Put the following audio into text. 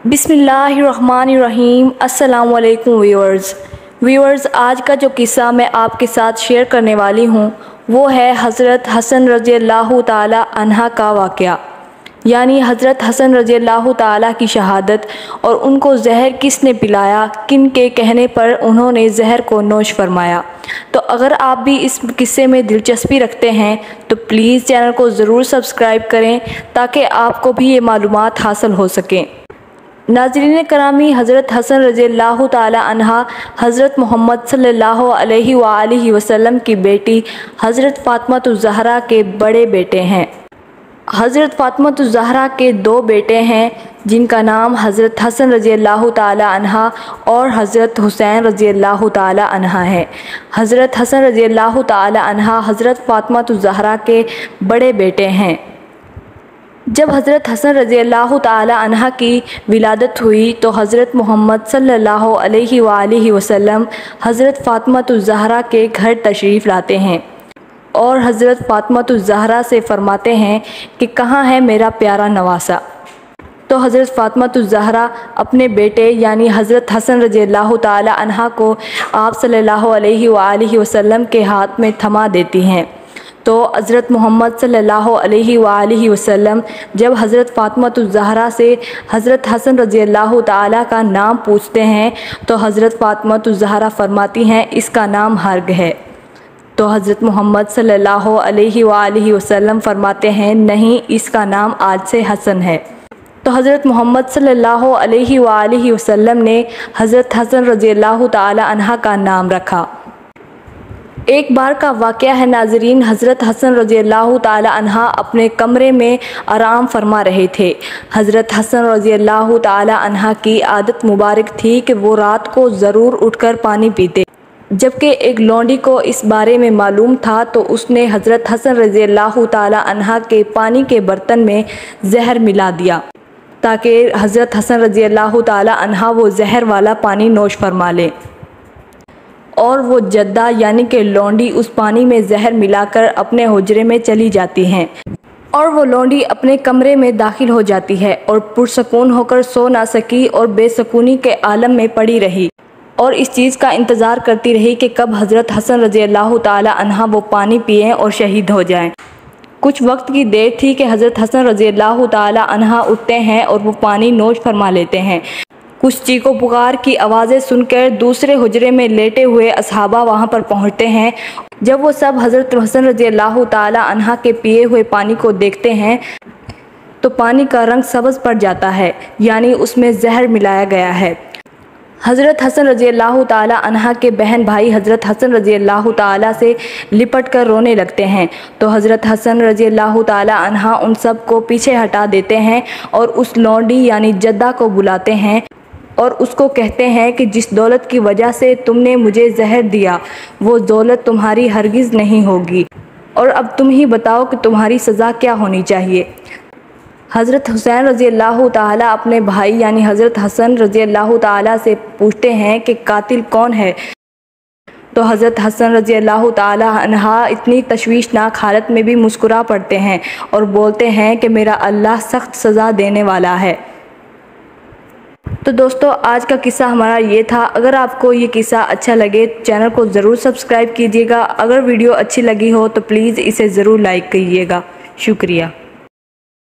बिस्मिल्लाहिर्रहमानिर्रहीम। अस्सलाम वालेकुम व्यूअर्स, आज का जो किस्सा मैं आपके साथ शेयर करने वाली हूँ वो है हज़रत हसन रज़ियल्लाहु ताला अन्हा का वाक़या, यानी हज़रत हसन रज़ियल्लाहु ताला की शहादत और उनको जहर किसने पिलाया, किन के कहने पर उन्होंने जहर को नोश फरमाया। तो अगर आप भी इस किस्से में दिलचस्पी रखते हैं तो प्लीज़ चैनल को ज़रूर सब्सक्राइब करें ताकि आपको भी ये मालूमात हासिल हो सकें। नाज़रीन करामी, हज़रत हसन रज़ियल्लाहु ताला अन्हा हज़रत मोहम्मद सल्लल्लाहु अलैहि वसल्लम की बेटी हज़रत फ़ातिमा-तुज़-ज़हरा के बड़े बेटे हैं। हज़रत फ़ातिमा-तुज़-ज़हरा के दो बेटे हैं जिनका नाम हज़रत हसन रज़ियल्लाहु ताला अन्हा और हज़रत हुसैन रज़ियल्लाहु ताला अन्हा है। हज़रत हसन रज़ियल्लाहु ताला अन्हा हज़रत फ़ातिमा-तुज़-ज़हरा के बड़े बेटे हैं। जब हज़रत हसन रज़ियल्लाहु ताला अन्हा की विलादत हुई तो हज़रत मोहम्मद सल्लल्लाहु अलैहि वसल्लम हज़रत फ़ातिमा-तुज़-ज़हरा के घर तशरीफ़ लाते हैं और हज़रत फ़ातिमा-तुज़-ज़हरा से फ़रमाते हैं कि कहाँ है मेरा प्यारा नवासा। तो हज़रत फ़ातिमा-तुज़-ज़हरा अपने बेटे यानी हज़रत हसन रज़ियल्लाहु ताला अन्हा को आप सल्लल्लाहु अलैहि वसल्लम के हाथ में थमा देती हैं। तो हज़रत मोहम्मद सल्लल्लाहु अलैहि वसल्लम जब हज़रत फ़ातिमा-तुज़-ज़हरा से हज़रत हसन रज़ियल्लाहु ताला का नाम पूछते हैं तो हज़रत फ़ातिमा-तुज़-ज़हरा फरमाती हैं इसका नाम हर्ग है। तो हज़रत मोहम्मद सल्लल्लाहु अलैहि वसल्लम फरमाते हैं नहीं, इसका नाम आज से हसन है। तो हज़रत मोहम्मद सल्लल्लाहु अलैहि वसल्लम ने हज़रत हसन रज़ियल्लाहु ताला अन्हा का नाम रखा। एक बार का वाक़या है नाज़रीन, हज़रत हसन रज़ियल्लाहु ताला अन्हा अपने कमरे में आराम फरमा रहे थे। हज़रत हसन रज़ियल्लाहु ताला अन्हा की आदत मुबारक थी कि वो रात को ज़रूर उठकर पानी पीते। जबकि एक लौंडी को इस बारे में मालूम था तो उसने हज़रत हसन रज़ियल्लाहु ताला अन्हा के पानी के बर्तन में जहर मिला दिया ताकि हज़रत हसन रज़ियल्लाहु ताला अन्हा वो जहर वाला पानी नोश फरमा लें। और वो जद्दा यानी कि लौंडी उस पानी में जहर मिलाकर अपने हुजरे में चली जाती हैं और वो लौंडी अपने कमरे में दाखिल हो जाती है और पुरसकून होकर सो ना सकी और बेसकूनी के आलम में पड़ी रही और इस चीज़ का इंतज़ार करती रही कि कब हज़रत हसन रज़ियल्लाहु ताला अन्हा वो पानी पिएं और शहीद हो जाएं। कुछ वक्त की देर थी कि हज़रत हसन रज़ियल्लाहु ताला अन्हा उठते हैं और वो पानी नोश फरमा लेते हैं। कुछ चीखो पुकार की आवाज़ें सुनकर दूसरे हुजरे में लेटे हुए असहाबा वहाँ पर पहुँचते हैं। जब वो सब हज़रत हसन रज़ियल्लाहु ताला अन्हा के पिए हुए पानी को देखते हैं तो पानी का रंग सब्ज़ पड़ जाता है, यानी उसमें जहर मिलाया गया है। हज़रत हसन रज़ियल्लाहु ताला अन्हा के बहन भाई हज़रत हसन रज़ियल्लाहु ताला से लिपट कर रोने लगते हैं। तो हज़रत हसन रज़ियल्लाहु ताला अन्हा उन सब को पीछे हटा देते हैं और उस लौंडी यानी जद्दा को बुलाते हैं और उसको कहते हैं कि जिस दौलत की वजह से तुमने मुझे जहर दिया वो दौलत तुम्हारी हरगिज़ नहीं होगी, और अब तुम ही बताओ कि तुम्हारी सज़ा क्या होनी चाहिए। हज़रत हुसैन रज़ियल्लाहु ताला अपने भाई यानी हज़रत हसन रज़ियल्लाहु ताला से पूछते हैं कि कातिल कौन है। तो हज़रत हसन रज़ियल्लाहु ताला अन्हा इतनी तशवीशनाक हालत में भी मुस्कुरा पड़ते हैं और बोलते हैं कि मेरा अल्लाह सख्त सज़ा देने वाला है। तो दोस्तों, आज का किस्सा हमारा ये था। अगर आपको ये किस्सा अच्छा लगे चैनल को ज़रूर सब्सक्राइब कीजिएगा। अगर वीडियो अच्छी लगी हो तो प्लीज़ इसे ज़रूर लाइक कीजिएगा। शुक्रिया।